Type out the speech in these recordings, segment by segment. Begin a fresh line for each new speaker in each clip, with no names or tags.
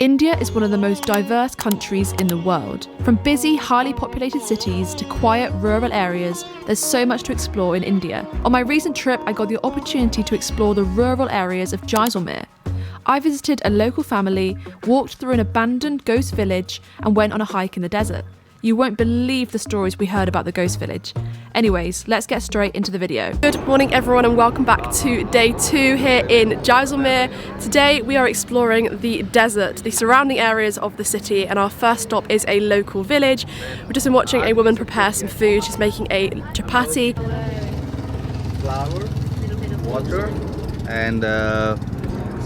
India is one of the most diverse countries in the world. From busy, highly populated cities to quiet, rural areas, there's so much to explore in India. On my recent trip, I got the opportunity to explore the rural areas of Jaisalmer. I visited a local family, walked through an abandoned ghost village, and went on a hike in the desert. You won't believe the stories we heard about the ghost village. Anyways, let's get straight into the video. Good morning everyone and welcome back to day 2 here in Jaisalmer. Today we are exploring the desert, the surrounding areas of the city, and our first stop is a local village. We've just been watching a woman prepare some food. She's making a chapati.
Flour, water, and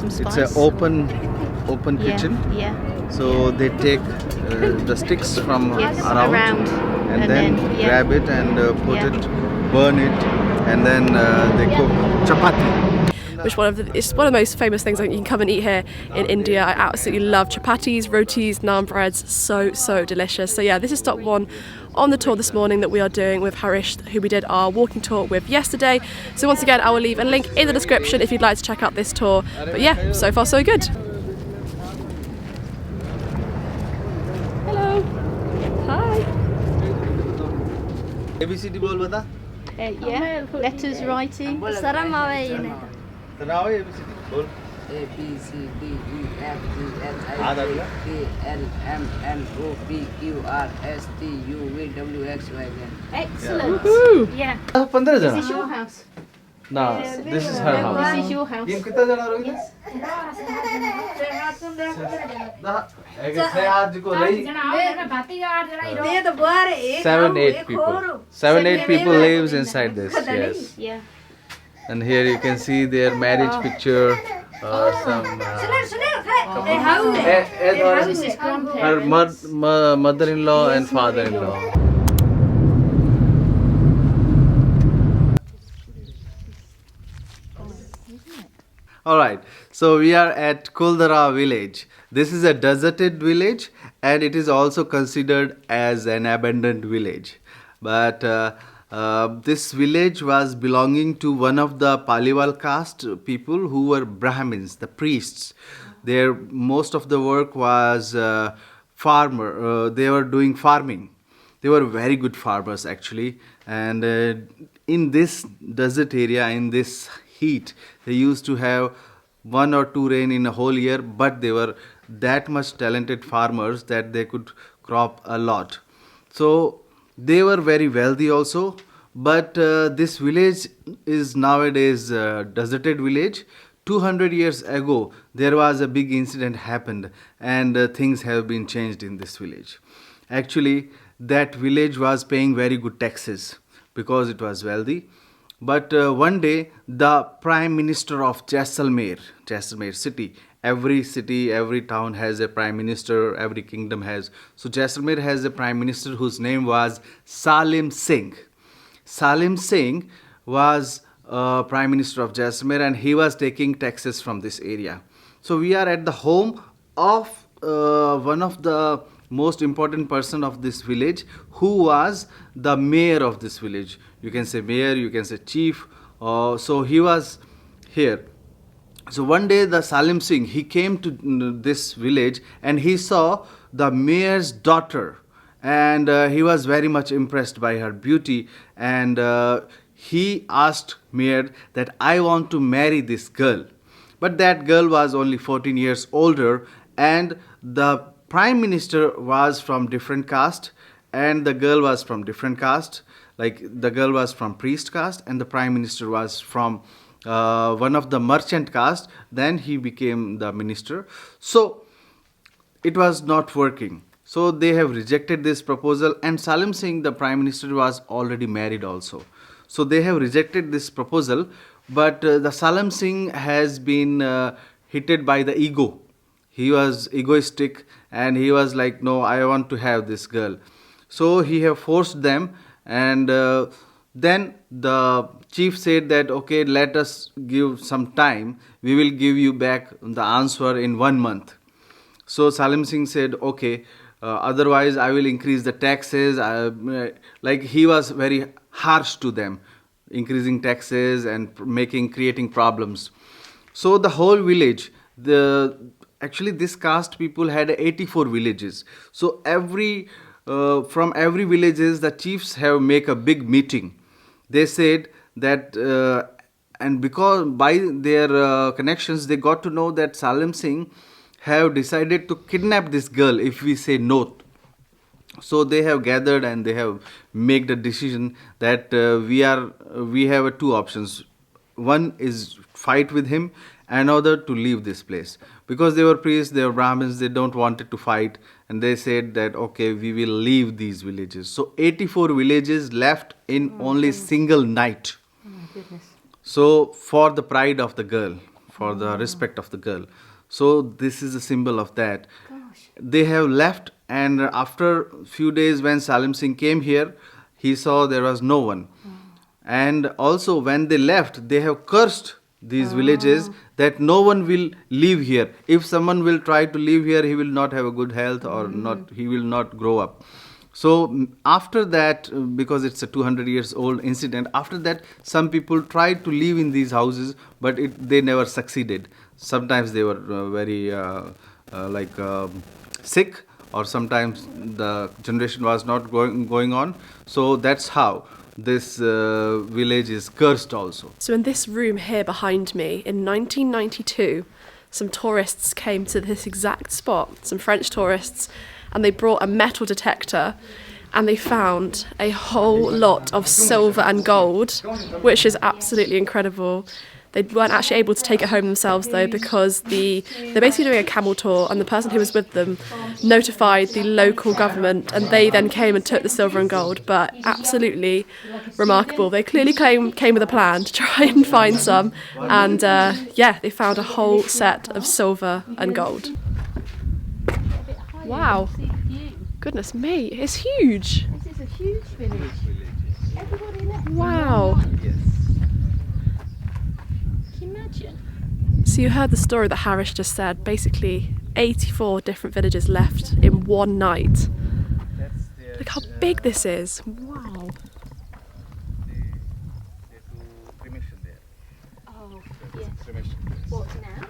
it's an open kitchen.
Yeah.
So they take the sticks from around and then grab it and put it, burn it, and then they cook chapati.
It's one of the most famous things I think you can come and eat here in India. I absolutely love chapatis, rotis, naan breads, so delicious. So yeah, this is stop 1 on the tour this morning that we are doing with Harish, who we did our walking tour with yesterday. So once again, I will leave a link in the description if you'd like to check out this tour. But yeah, so far so good. Hello. Hi.
ABCD बोल बता.
Yeah, letters writing.
तनाव ABCD बोल.
A B C D E F G H I J K L M N O P Q R S T U V W X Y Z.
Excellent.
Woohoo.
Yeah.
15 जना.
This is your house.
No, this is her house.
This is your house.
ये कितना जना रहोगे?
Yes.
ना एक छह आदमी को रही. 7-8 people. 7-8 people lives inside this. Yes.
Yeah.
And here you can see their marriage picture. Some.
This is grandparents.
Her mother-in-law and father-in-law. Alright, so we are at Kuldhara village. This is a deserted village and it is also considered as an abandoned village. But this village was belonging to one of the Paliwal caste people who were Brahmins, the priests. Most of the work was they were doing farming. They were very good farmers actually, and in this desert area, in this heat, they used to have 1 or 2 rain in a whole year, but they were that much talented farmers that they could crop a lot. So they were very wealthy also, but this village is nowadays a deserted village. 200 years ago, there was a big incident happened and things have been changed in this village. Actually, that village was paying very good taxes because it was wealthy. But one day, the Prime Minister of Jaisalmer city, every town has a Prime Minister, every kingdom has. So Jaisalmer has a Prime Minister whose name was Salim Singh. Salim Singh was Prime Minister of Jaisalmer and he was taking taxes from this area. So we are at the home of one of the most important person of this village, who was the mayor of this village. You can say mayor, you can say chief. So he was here. So one day the Salim Singh, he came to this village and he saw the mayor's daughter, and he was very much impressed by her beauty, and he asked mayor that I want to marry this girl. But that girl was only 14 years older, and the Prime Minister was from different caste and the girl was from different caste. Like the girl was from priest caste and the Prime Minister was from one of the merchant caste. Then he became the minister. So it was not working. So they have rejected this proposal, and Salim Singh, the Prime Minister, was already married also. So they have rejected this proposal, but the Salim Singh has been hit by the ego. He was egoistic and he was like, no, I want to have this girl. So he have forced them, and then the chief said that, okay, let us give some time. We will give you back the answer in 1 month. So Salim Singh said, okay, otherwise I will increase the taxes. Like he was very harsh to them, increasing taxes and creating problems. So the whole village, actually this caste people had 84 villages. So from every villages the chiefs have make a big meeting. They said that and because by their connections they got to know that Salim Singh have decided to kidnap this girl if we say no. So they have gathered and they have made the decision that we have two options. One is fight with him, another to leave this place, because they were priests, they were Brahmins, they don't wanted to fight, and they said that okay, we will leave these villages. So 84 villages left in only single night.
Oh my goodness.
So for the pride of the girl, for the respect of the girl. So this is a symbol of that.
Gosh.
They have left, and after few days when Salim Singh came here, he saw there was no one. And also when they left, they have cursed these villages that no one will live here. If someone will try to live here, he will not have a good health or he will not grow up. So after that, because it's a 200 years old incident, after that some people tried to live in these houses, but they never succeeded. Sometimes they were very sick, or sometimes the generation was not going on. So that's how this village is cursed also.
So in this room here behind me, in 1992, some tourists came to this exact spot, some French tourists, and they brought a metal detector and they found a whole lot of silver and gold, which is absolutely incredible. They weren't actually able to take it home themselves though, because they're basically doing a camel tour, and the person who was with them notified the local government, and they then came and took the silver and gold. But absolutely remarkable. They clearly came with a plan to try and find some, and they found a whole set of silver and gold. Wow. Goodness me, it's huge.
This is a huge village. Everybody left.
Wow.
Yes.
Can you imagine?
So you heard the story that Harish just said. Basically, 84 different villages left in one night. Look how big this is. Wow.
Oh, yes. What now?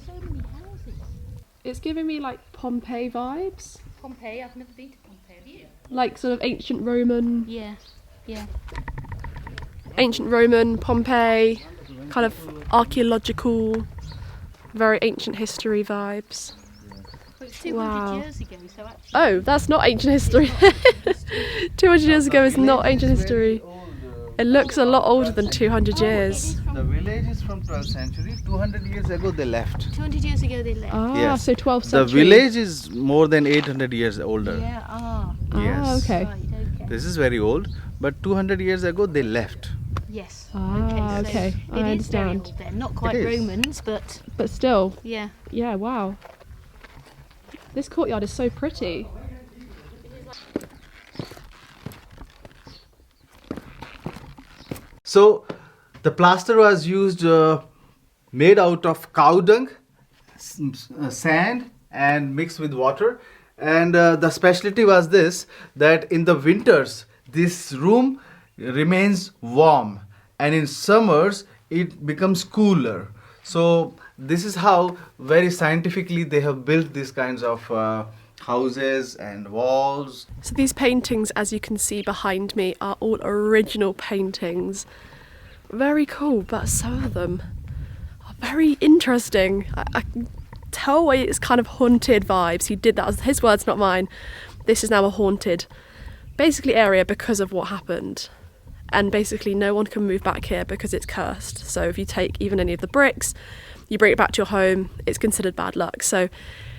So many houses.
It's giving me like Pompeii vibes.
Pompeii, I've never been to Pompeii, have you?
Like sort of ancient Roman.
Yeah, yeah.
Ancient Roman, Pompeii, kind of archaeological, very ancient history vibes.
Well, it's 200
Wow.
years ago, so actually.
Oh, that's not ancient history. 200 years ago is not ancient history. It looks a lot older than 200 years.
The village is from 12th century. 200 years ago they left.
200 years ago they left.
Ah,
Yes.
so 12th
The
century.
village is more than 800 years older.
Yeah,
Ah,
Yes.
okay.
Right, okay.
This is very old, but 200 years ago they left.
Yes.
Ah,
so
okay, I
It is very
understand.
old then. Not quite
is.
Romans, but
But still,
yeah.
yeah, wow. This courtyard is so pretty.
So the plaster was used, made out of cow dung, sand, and mixed with water. And the specialty was this, that in the winters this room remains warm, and in summers it becomes cooler. So this is how very scientifically they have built these kinds of houses and walls.
So these paintings, as you can see behind me, are all original paintings. Very cool, but some of them are very interesting. I can tell why it's kind of haunted vibes. He did that, his words, not mine. This is now a haunted, basically, area because of what happened. And basically no one can move back here because it's cursed. So if you take even any of the bricks, you bring it back to your home, it's considered bad luck. So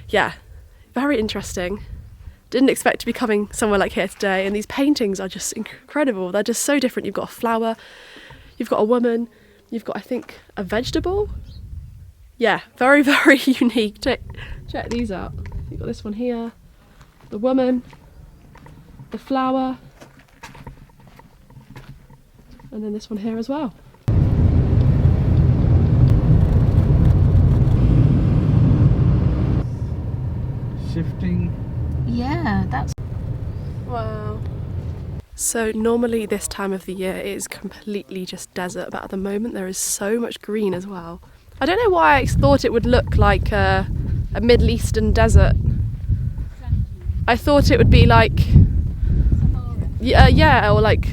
yeah, very interesting. Didn't expect to be coming somewhere like here today, and these paintings are just incredible. They're just so different. You've got a flower, you've got a woman, you've got, I think, a vegetable. Yeah, very, very unique. Check these out. You've got this one here, the woman, the flower, and then this one here as well.
Shifting.
Yeah, that's.
Wow. So normally this time of the year it is completely just desert, but at the moment there is so much green as well. I don't know why I thought it would look like a Middle Eastern desert. I thought it would be like, yeah, or like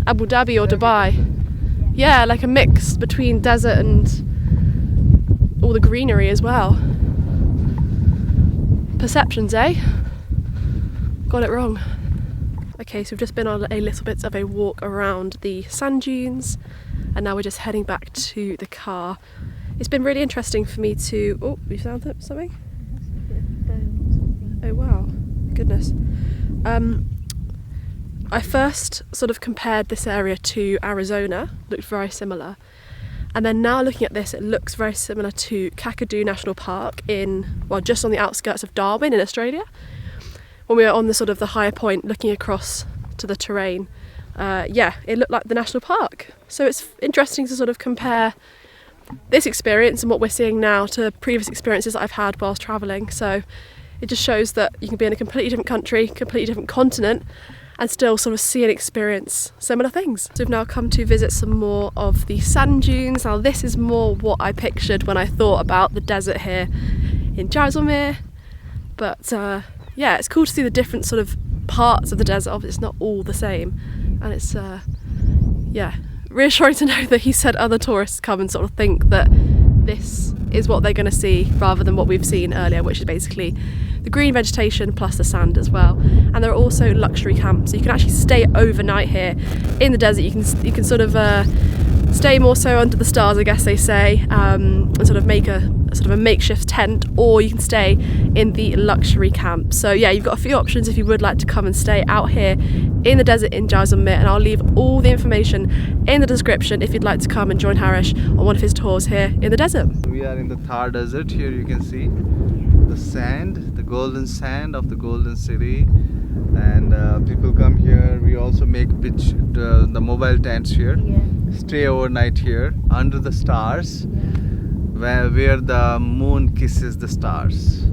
Abu Dhabi or Dubai. Yeah, like a mix between desert and all the greenery as well. Perceptions, eh? Got it wrong. Okay, so we've just been on a little bit of a walk around the sand dunes and now we're just heading back to the car. It's been really interesting for me to... Oh, you found something? Oh wow, goodness. I first sort of compared this area to Arizona, looked very similar. And then now looking at this, it looks very similar to Kakadu National Park just on the outskirts of Darwin in Australia. When we were on the sort of the higher point looking across to the terrain, it looked like the national park. So it's interesting to sort of compare this experience and what we're seeing now to previous experiences that I've had whilst travelling. So it just shows that you can be in a completely different country, completely different continent, and still sort of see and experience similar things. So we've now come to visit some more of the sand dunes. Now this is more what I pictured when I thought about the desert here in Jaisalmer. But yeah, it's cool to see the different sort of parts of the desert. Obviously it's not all the same, and it's reassuring to know that he said other tourists come and sort of think that this is what they're going to see rather than what we've seen earlier, which is basically the green vegetation plus the sand as well. And there are also luxury camps, so you can actually stay overnight here in the desert. You can sort of stay more so under the stars, I guess they say, and sort of make a makeshift tent, or you can stay in the luxury camp. So yeah, you've got a few options if you would like to come and stay out here in the desert in Jaisalmer, and I'll leave all the information in the description if you'd like to come and join Harish on one of his tours here in the desert.
We are in the Thar Desert. Here you can see the sand, the golden sand of the golden city, and people come here. We also make the mobile tents here, stay overnight here under the stars, where the moon kisses the stars.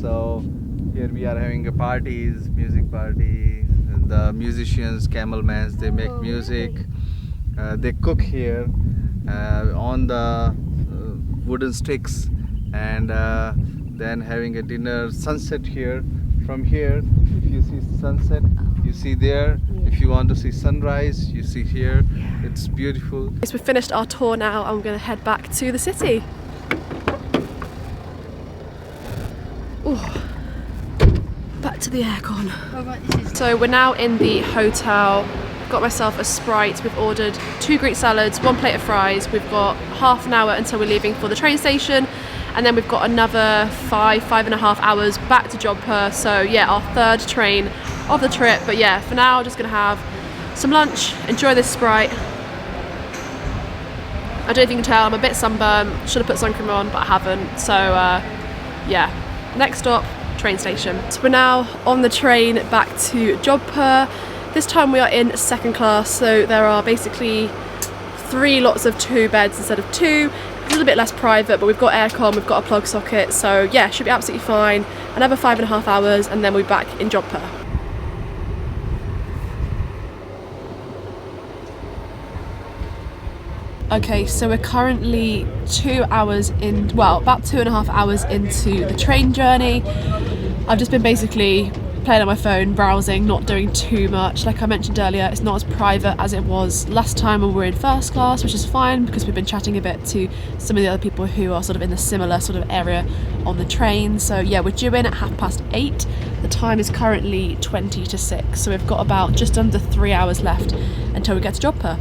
So here we are having a parties, music party. The musicians, camelmans, they make music. They cook here on the wooden sticks, and then having a dinner. Sunset here. From here, if you see sunset, you see there. If you want to see sunrise, you see here. It's beautiful.
So we've finished our tour now, and we're going to head back to the city. Ooh. Back to the aircon. So we're now in the hotel. Got myself a Sprite. We've ordered 2 Greek salads, 1 plate of fries. We've got half an hour until we're leaving for the train station, and then we've got another 5.5 hours back to Jodhpur. So yeah, our 3rd train of the trip. But yeah, for now, just gonna have some lunch, enjoy this Sprite. I don't know if you can tell, I'm a bit sunburned. Should have put sun cream on, but I haven't. So yeah, next stop, train station. So we're now on the train back to Jodhpur. This time we are in 2nd class, so there are basically 3 lots of 2 beds instead of 2. A little bit less private, but we've got aircon, we've got a plug socket, so yeah, should be absolutely fine. Another 5.5 hours and then we'll be back in Jodhpur. Okay, so we're currently about 2.5 hours into the train journey. I've just been basically playing on my phone, browsing, not doing too much. Like I mentioned earlier, it's not as private as it was last time when we were in 1st class, which is fine because we've been chatting a bit to some of the other people who are sort of in the similar sort of area on the train. So yeah, we're due in at 8:30. The time is currently 20 to 6, so we've got about just under 3 hours left until we get to Jodhpur.